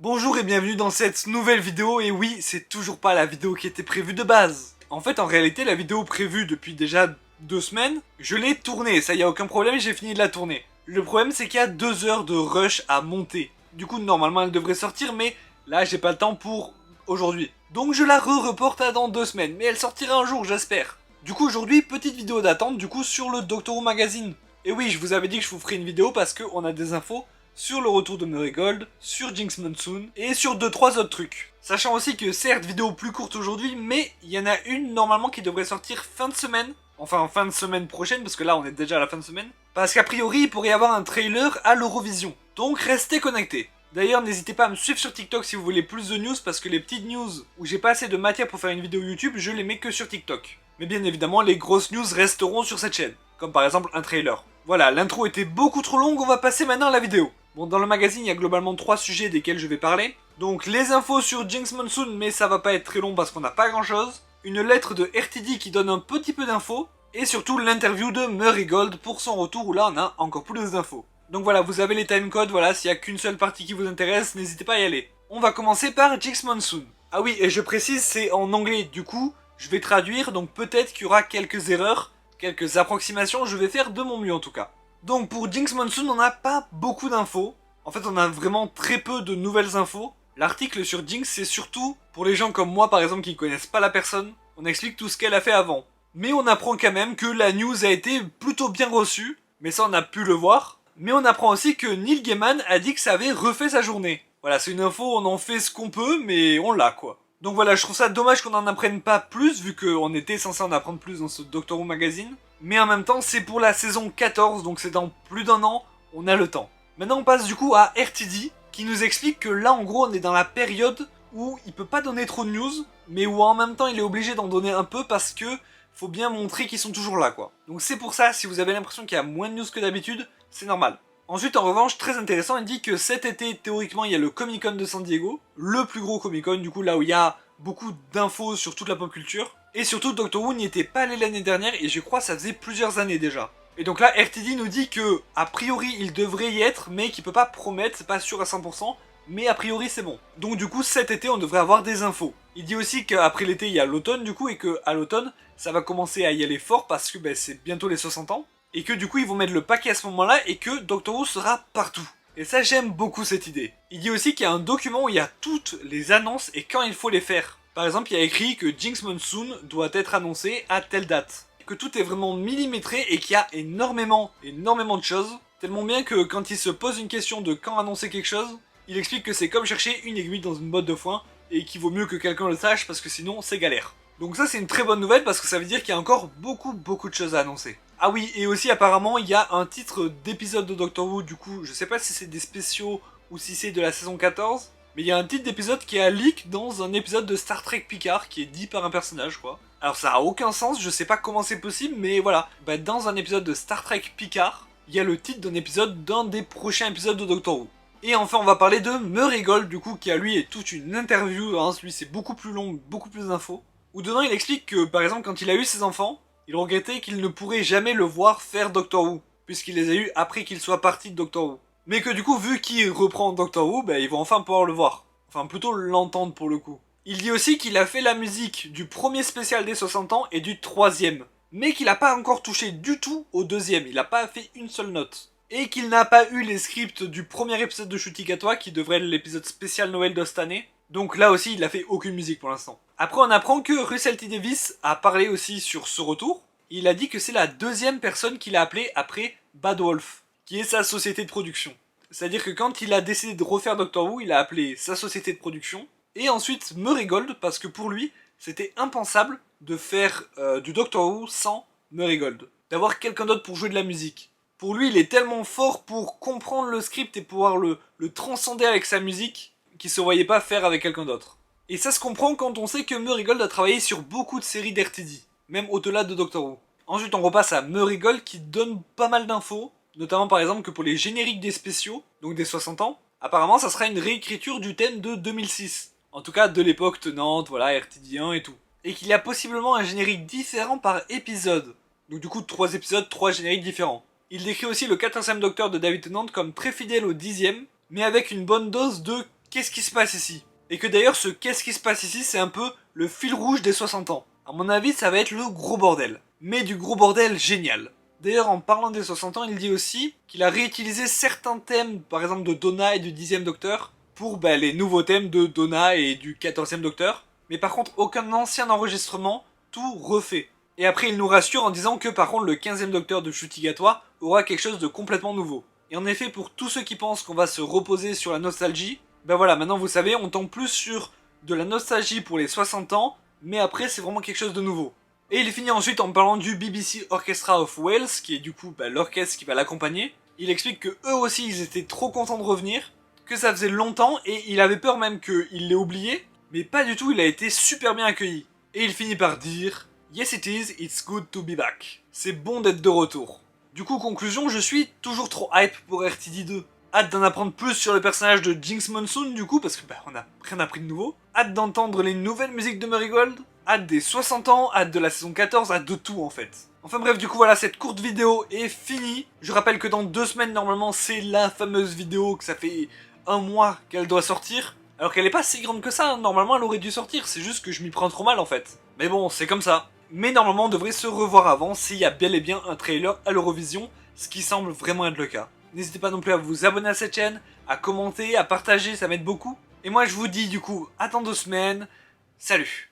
Bonjour et bienvenue dans cette nouvelle vidéo, et oui, c'est toujours pas la vidéo qui était prévue de base. En fait, en réalité, la vidéo prévue depuis déjà 2 semaines, je l'ai tournée, ça y a aucun problème, j'ai fini de la tourner. Le problème c'est qu'il y a 2 heures de rush à monter. Du coup, normalement elle devrait sortir, mais là j'ai pas le temps pour aujourd'hui. Donc je la reporte à dans 2 semaines, mais elle sortira un jour, j'espère. Du coup, aujourd'hui, petite vidéo d'attente, du coup, sur le Doctor Who Magazine. Et oui, je vous avais dit que je vous ferai une vidéo parce qu'on a des infos sur le retour de Murray Gold, sur Jinx Monsoon, et sur 2-3 autres trucs. Sachant aussi que certes, vidéo plus courte aujourd'hui, mais il y en a une normalement qui devrait sortir fin de semaine. Enfin, fin de semaine prochaine, parce que là on est déjà à la fin de semaine. Parce qu'a priori, il pourrait y avoir un trailer à l'Eurovision. Donc restez connectés. D'ailleurs, n'hésitez pas à me suivre sur TikTok si vous voulez plus de news, parce que les petites news où j'ai pas assez de matière pour faire une vidéo YouTube, je les mets que sur TikTok. Mais bien évidemment, les grosses news resteront sur cette chaîne. Comme par exemple un trailer. Voilà, l'intro était beaucoup trop longue, on va passer maintenant à la vidéo. Bon, dans le magazine, il y a globalement 3 sujets desquels je vais parler. Donc, les infos sur Jinx Monsoon, mais ça va pas être très long parce qu'on n'a pas grand chose. Une lettre de RTD qui donne un petit peu d'infos. Et surtout, l'interview de Murray Gold pour son retour où là, on a encore plus d'infos. Donc voilà, vous avez les timecodes, voilà, s'il y a qu'une seule partie qui vous intéresse, n'hésitez pas à y aller. On va commencer par Jinx Monsoon. Ah oui, et je précise, c'est en anglais, du coup, je vais traduire, donc peut-être qu'il y aura quelques erreurs, quelques approximations, je vais faire de mon mieux en tout cas. Donc pour Jinx Monsoon, on n'a pas beaucoup d'infos. En fait, on a vraiment très peu de nouvelles infos. L'article sur Jinx, c'est surtout pour les gens comme moi, par exemple, qui ne connaissent pas la personne. On explique tout ce qu'elle a fait avant. Mais on apprend quand même que la news a été plutôt bien reçue. Mais ça, on a pu le voir. Mais on apprend aussi que Neil Gaiman a dit que ça avait refait sa journée. Voilà, c'est une info, on en fait ce qu'on peut, mais on l'a quoi. Donc voilà, je trouve ça dommage qu'on en apprenne pas plus, vu qu'on était censé en apprendre plus dans ce Doctor Who Magazine. Mais en même temps, c'est pour la saison 14, donc c'est dans plus d'un an, on a le temps. Maintenant, on passe du coup à RTD, qui nous explique que là, en gros, on est dans la période où il peut pas donner trop de news, mais où en même temps, il est obligé d'en donner un peu parce que faut bien montrer qu'ils sont toujours là, quoi. Donc c'est pour ça, si vous avez l'impression qu'il y a moins de news que d'habitude, c'est normal. Ensuite, en revanche, très intéressant, il dit que cet été, théoriquement, il y a le Comic Con de San Diego, le plus gros Comic Con, du coup, là où il y a beaucoup d'infos sur toute la pop culture. Et surtout, Doctor Who n'y était pas allé l'année dernière, et je crois ça faisait plusieurs années déjà. Et donc là, RTD nous dit que, a priori, il devrait y être, mais qu'il peut pas promettre, c'est pas sûr à 100%, mais a priori c'est bon. Donc du coup, cet été, on devrait avoir des infos. Il dit aussi qu'après l'été, il y a l'automne, du coup, et qu'à l'automne, ça va commencer à y aller fort, parce que ben, c'est bientôt les 60 ans. Et que du coup ils vont mettre le paquet à ce moment-là et que Doctor Who sera partout. Et ça, j'aime beaucoup cette idée. Il dit aussi qu'il y a un document où il y a toutes les annonces et quand il faut les faire. Par exemple, il y a écrit que Jinx Monsoon doit être annoncé à telle date. Que tout est vraiment millimétré et qu'il y a énormément de choses. Tellement bien que quand il se pose une question de quand annoncer quelque chose, il explique que c'est comme chercher une aiguille dans une botte de foin et qu'il vaut mieux que quelqu'un le sache parce que sinon c'est galère. Donc ça, c'est une très bonne nouvelle parce que ça veut dire qu'il y a encore beaucoup de choses à annoncer. Ah oui, et aussi apparemment il y a un titre d'épisode de Doctor Who, du coup je sais pas si c'est des spéciaux ou si c'est de la saison 14, mais il y a un titre d'épisode qui est à leak dans un épisode de Star Trek Picard qui est dit par un personnage quoi. Alors ça a aucun sens, je sais pas comment c'est possible, mais voilà, bah, dans un épisode de Star Trek Picard, il y a le titre d'un épisode d'un des prochains épisodes de Doctor Who. Et enfin on va parler de Murray Gold du coup qui a lui est toute une interview, hein, lui c'est beaucoup plus long, beaucoup plus d'infos, où dedans il explique que par exemple quand il a eu ses enfants, il regrettait qu'il ne pourrait jamais le voir faire Doctor Who, puisqu'il les a eus après qu'il soit parti de Doctor Who. Mais que du coup, vu qu'il reprend Doctor Who, bah, ils vont enfin pouvoir le voir. Enfin, plutôt l'entendre pour le coup. Il dit aussi qu'il a fait la musique du premier spécial des 60 ans et du troisième. Mais qu'il n'a pas encore touché du tout au deuxième, il n'a pas fait une seule note. Et qu'il n'a pas eu les scripts du premier épisode de Chutikatoa, qui devrait être l'épisode spécial Noël de cette année. Donc là aussi, il a fait aucune musique pour l'instant. Après, on apprend que Russell T Davies a parlé aussi sur ce retour. Il a dit que c'est la deuxième personne qu'il a appelée après Bad Wolf, qui est sa société de production. C'est-à-dire que quand il a décidé de refaire Doctor Who, il a appelé sa société de production, et ensuite Murray Gold, parce que pour lui, c'était impensable de faire du Doctor Who sans Murray Gold. D'avoir quelqu'un d'autre pour jouer de la musique. Pour lui, il est tellement fort pour comprendre le script et pouvoir le transcender avec sa musique, qu'il se voyait pas faire avec quelqu'un d'autre. Et ça se comprend quand on sait que Murray Gold a travaillé sur beaucoup de séries d'RTD, même au-delà de Doctor Who. Ensuite, on repasse à Murray Gold qui donne pas mal d'infos, notamment par exemple que pour les génériques des spéciaux, donc des 60 ans, apparemment ça sera une réécriture du thème de 2006. En tout cas, de l'époque tenante, voilà, RTD1 et tout. Et qu'il y a possiblement un générique différent par épisode. Donc du coup, 3 épisodes, 3 génériques différents. Il décrit aussi le 14e Docteur de David Tennant comme très fidèle au 10e, mais avec une bonne dose de qu'est-ce qui se passe ici. Et que d'ailleurs ce qu'est-ce qui se passe ici c'est un peu le fil rouge des 60 ans. À mon avis ça va être le gros bordel. Mais du gros bordel génial. D'ailleurs en parlant des 60 ans il dit aussi qu'il a réutilisé certains thèmes par exemple de Donna et du 10e Docteur pour les nouveaux thèmes de Donna et du 14e Docteur. Mais par contre aucun ancien enregistrement, tout refait. Et après il nous rassure en disant que par contre le 15e Docteur de Shutigawa aura quelque chose de complètement nouveau. Et en effet pour tous ceux qui pensent qu'on va se reposer sur la nostalgie, ben voilà, maintenant vous savez, on tombe plus sur de la nostalgie pour les 60 ans, mais après c'est vraiment quelque chose de nouveau. Et il finit ensuite en parlant du BBC Orchestra of Wales, qui est du coup l'orchestre qui va l'accompagner. Il explique que eux aussi ils étaient trop contents de revenir, que ça faisait longtemps, et il avait peur même qu'il l'ait oublié, mais pas du tout, il a été super bien accueilli. Et il finit par dire « Yes it is, it's good to be back ». C'est bon d'être de retour. Du coup, conclusion, je suis toujours trop hype pour RTD2. Hâte d'en apprendre plus sur le personnage de Jinx Monsoon du coup, parce que on a rien appris de nouveau. Hâte d'entendre les nouvelles musiques de Marigold. Hâte des 60 ans, hâte de la saison 14, hâte de tout en fait. Enfin bref, du coup voilà, cette courte vidéo est finie. Je rappelle que dans 2 semaines, normalement, c'est la fameuse vidéo que ça fait 1 mois qu'elle doit sortir. Alors qu'elle est pas si grande que ça, hein. Normalement elle aurait dû sortir, c'est juste que je m'y prends trop mal en fait. Mais bon, c'est comme ça. Mais normalement on devrait se revoir avant s'il y a bel et bien un trailer à l'Eurovision, ce qui semble vraiment être le cas. N'hésitez pas non plus à vous abonner à cette chaîne, à commenter, à partager, ça m'aide beaucoup. Et moi je vous dis du coup, à dans 2 semaines, salut!